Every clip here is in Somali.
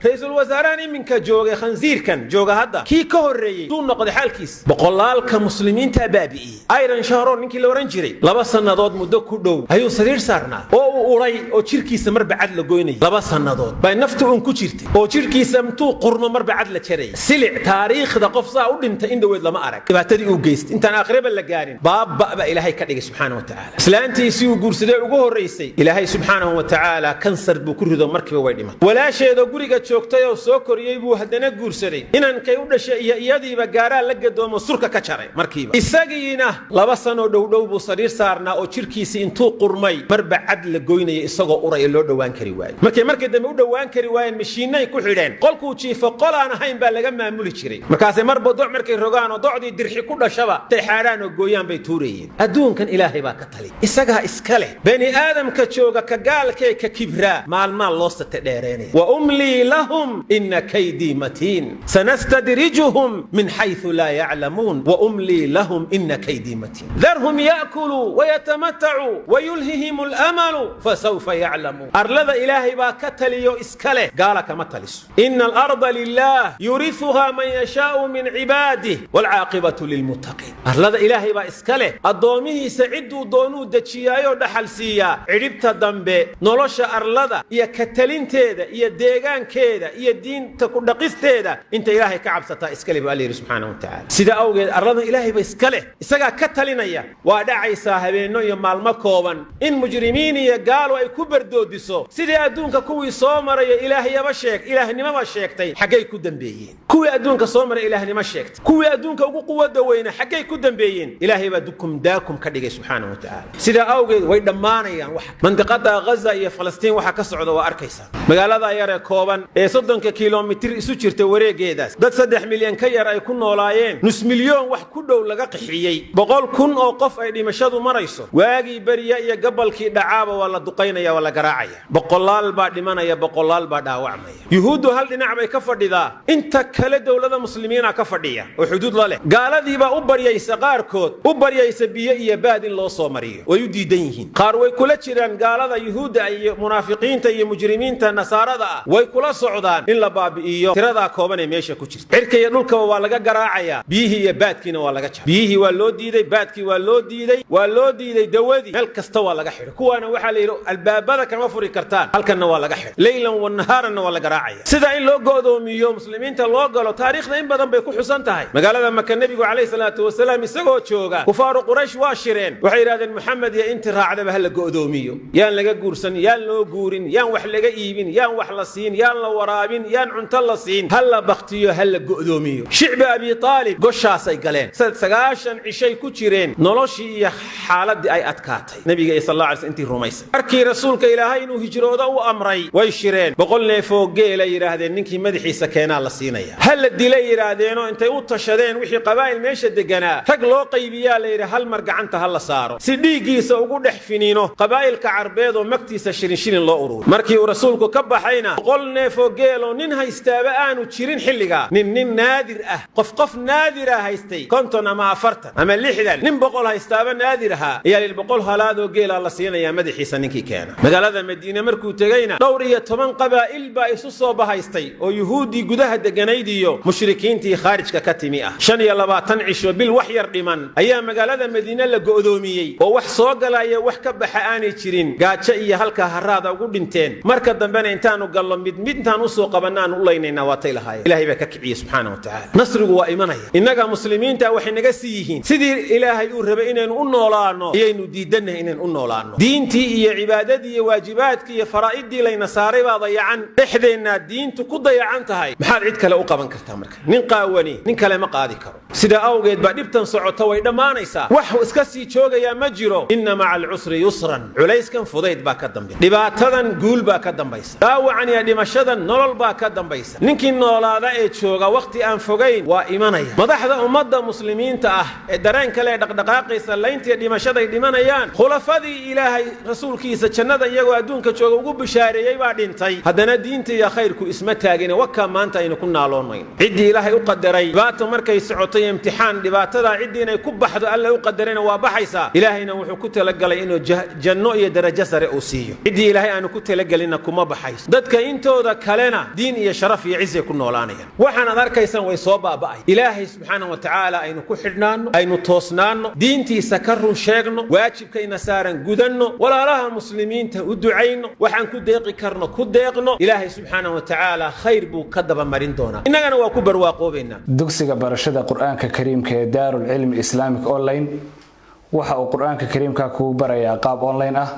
رئيس الوزراء منك جوجا خنزير كان جوجا هذا كي كهري دون نقد حالكيس بقولال كمسلمين تبابي أيران شهرون نكي لورنجري لبس النضاد مدة كدو هيو سرير صارنا أو أوري أو شركي سمر بعد لجويني لبس النضاد بين نفتو أنكو شرتي أو شركي سمتو قرن مر بعد لشري سلع تاريخ ذا قفصة أود أنت إن دويد لما أرك بعتدي وجيست أنت أنا أقرب اللجارين باب بقى إلهي كديك سبحانه وتعالى سلانتي سيو جورسدي وجوه الرئيسي إلهي سبحانه وتعالى كنسر بكره ذا مركب ويدما ولا شيء ذا جوري شوكتي وسوكر يبو هدنا جورسدي إن كيودا شيء يدي بجارا لقى دوم سرك كشري مركبة الساقينا لبسنا دو بصرير صارنا أو شركيسي إنتو قرمي مربع عدل جويني الساق أورا اللو دوان كريوان مركب دم دوان كريوان مشينا يكون حيران قال كوتشي فقال أنا هاي بالجا ما مولي شري مكاسي مربو ضع مركب رجعنا ضع دي درحي كل شبا تحران وجويان بيتوريين أدون كان إلهي باكتلي الساقها إسكاله بني آدم كشوجا كجال ككبرى مع المال لصت تداريني وأملي لهم إن كيدي متين سنستدرجهم من حيث لا يعلمون وأملي لهم إن كيدي متين ذرهم يأكلوا ويتمتعوا ويلههم الأمل فسوف يعلمون أرلذ إلهي باكتلي إسكاله قال كمتلس إن الأرض لله يورثها من يشاء من عباده والعاقبة للمتقين أرلذ إلهي بإسكاله الضوميه سعدوا دونو دتشيايو دحلسيا عربت الدنبي نولش أرلذ يا كتلين تيدا يا ديغان كيدا يا دين تكون دقيس تيدا انت إلهي كعب ستا إسكاله بأليه سبحانه وتعالى سيدا أوجد أرلذ إلهي بإسكاله إسكا كتلين يا وادعي صاحبينو يمال مكوبا إن مجرمين يقالوا أي كبر دودسو سيدا أدونك كوي صومر يا إلهي يا بشيك إلهي نما بشيكتي حقي كدن بيين كوي أدونك صومر إلهي نما شيكت كوي أدونك قوة دوينة حقي كدن بيين إلهي بدكم داكم كدقي سبحانه وتعالى سيدا أوجد ويدمانا يا واحد منطقة غزة يا فلسطين وحا كسعود وأركيسا مقالة ياري كوبان صدنك كيلومتر إسوشير توري جيداس داد 3 مليون كير أي كن ولايين نص مليون wax ku dhow laga qixiyay 100,000 oo qof ay dhimashadu marayso waagi bariya iyo gabalkii dhacaaba wala duqeynaya wala garaacaya boqolaal baa dhimanaya boqolaal baa dhaawacmaya yuhuudu hal dhinac bay ka fadhidaa inta kale dawladda muslimiina ka fadhiya oo xuduud la leh gaaladii baa u bariyaysa qaarkood u bariyaysa biyo iyo baad in loo soo mariyo way u diidan yihiin qaar way kula jiraan gaalada yuhuuda iyo munaafiqiinta iyo mujrimiinta nasaarada way kula socdaan in la baabi'iyo tirada kooban ee meesha ku jirta cirka iyo dhulka waa laga garaacaya biyihi baadkiina waa laga jaray biyihi waa loo diiday baadkii waa loo diiday dawadii meel kasta waa laga xidhay kuwaana waxa la yiraahdo albaabada kama furi kartaan halkana waa laga xidhay leeylan wa nahaarna waa laga raacaya sida in loo go'doomiyo muslimiinta loo galo taariikhda in badan bay ku xusan tahay magaalada Makka nabigu kaleey salaatu wasalaam isagoo jooga kufaaru quraysh waa shireen waxay yiraahdeen Muhammad ya inta raacdaba hal go'doomiyo yaan laga guursan yaan loo guurin yaan wax laga iibin yaan wax la siin yaan la waraabin yaan cunto la siin hal la baqtiyo hal la go'doomiyo shicbi abi talib goshaasay galeen sagaashan cishay ku jireen noloshii iyo xaaladii ay adkaatay nabiga sallallahu alayhi wasallam intii rumaysay markii rasuulka ilaahay inuu hijroodo u amray way shireen 100 neef oo geel ay yiraahdeen ninkii madaxiisa keenaa la siinaya hal dilay yiraahdeen intay u tashadeen wixii qabaa'il meesha deganaa rag loo qaybiyaa la yiraahdo hal mar gacanta hal la saaro si dhiigiisa ugu dhex finiino qabaa'ilka carbeed oo magtiisa shirin loo ururiyo markii uu rasuulku ka baxayna 100 neef oo geel oo nin haystaaba aanu jirin xilliga nin naadir ah qof naadir ah haystay konton ama afartan ama lixdan nin boqol haystaaba naadiraha ayaa lil boqol halaado geela la siinaya madaxiisa ninkii keena magaalada Madiina markuu tagayna dhowr iyo 10 qabaa'il baa isu soo bahaystay oo yuhuudi gudaha deganayd iyo mushrikiintii khaarijka ka timi ah 25 cisho bil wax yar dhiman ayaa magaalada Madiina la go'doomiyay oo wax soo galaya wax ka baxa aanay jirin gaajo iyo halka haraada ugu dhinteen marka dambena intaanu gallo mid intaan u soo qabanaan u leeynayna waa tay lahaayeen ilaahay baa ka kiciyay subhanahu wa ta'ala nasrigu waa imanaya inaga muslimiinta waxay naga siihiin sidii ilaahay uu rabay inaynu u noolaano ayaynu diidanahay inaynu u noolaano diintii iyo cibaadadii iyo waajibaadkii iyo faraa'idii layna saaray baa dayacan dhexdeena diintu ku dayacan tahay maxaad cid kale u qaban kartaa marka nin qaawani nin kale ma qaadi karo sida awgeed baa dhibtan socota way dhamaanaysaa wax iska sii joogaya ma jiro inna ma'al usri yusran culayskan fudayd baa ka dambaysa dhibaatadan guul baa ka dambaysa daawacan iyo dhimashadan nolol baa ka dambaysa ninkii noolaada ee jooga waqti aan fogeyn waa imanaya madaxda ummadda muslimiinta ah ee dareen kale dhaqdhaqaaqaysa layntii dhimashaday dhimanayaan khulafadii ilaahay rasuulkiisa jannada iyagoo adduunka jooga ugu bishaareeyay baa dhintay haddana diinta iyo khayrku isma taagin waka maanta aynu ku naaloonayno cidii ilaahay u qadaray baata markay socotay hoosaya imtixaan dhibaatada cidii inay ku baxdo alla u qadarina waa baxaysa ilaahayna wuxuu ku talagalay inuu janno iyo darajo sare uu siiyo cidii ilaahay aanu ku talagalina kuma baxayso dadka intooda kalena diin iyo sharaf iyo ciise ku noolaanayaan waxaan arkaysan way soo baaba'ay ilaahay subhanahu wa ta'ala aynu ku xidhnaano aynu toosnaano diintiisa ka run sheegno waajibkayna saaran gudanno walaalaha muslimiinta u ducayno waxaan ku deeqi karno ku deeqno ilaahay subhanahu wa ta'ala khayr buu ka daba marin doona inagana waa ku barwaaqoobayna dugsiga barashada quraanka kariimka ee Daarul Cilmi Islamic Online waxa uu quraanka kariimka ku barayaa qaab online ah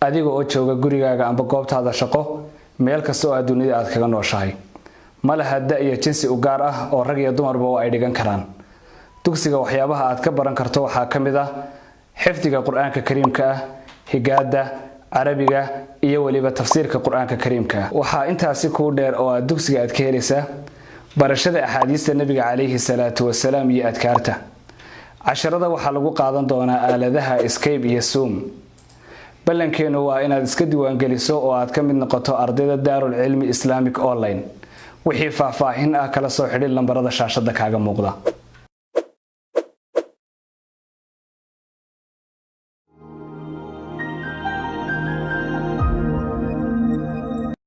adiga oo jooga gurigaaga amba goobtaada shaqo meel kasta oo adduunyada aad kaga nooshahay malaha da iyo jinsi u gaar ah oo rag iyo dumarba ay dhigan karaan dugsiga waxyaabaha aad ka baran karto waxa kamid ah xifdiga quraanka kariimka ah higaada arabiga iyo waliba tafsiirka quraanka kariimka waxa intaasi ku dheer oo aad dugsiga aad ka helaysaa barashada ahadiista nabiga kaleeyhi salaatu wasalaam iyo adkaarta casharada waxa lagu qaadan doonaa aaladaha Skype iyo Zoom balankeenu waa inaad iska diiwaan geliso oo aad ka mid noqoto ardayda Daarul Cilmi Islamic Online wixii faahfaahin ah kala soo xidhiidh lambarada shaashada kaaga muuqda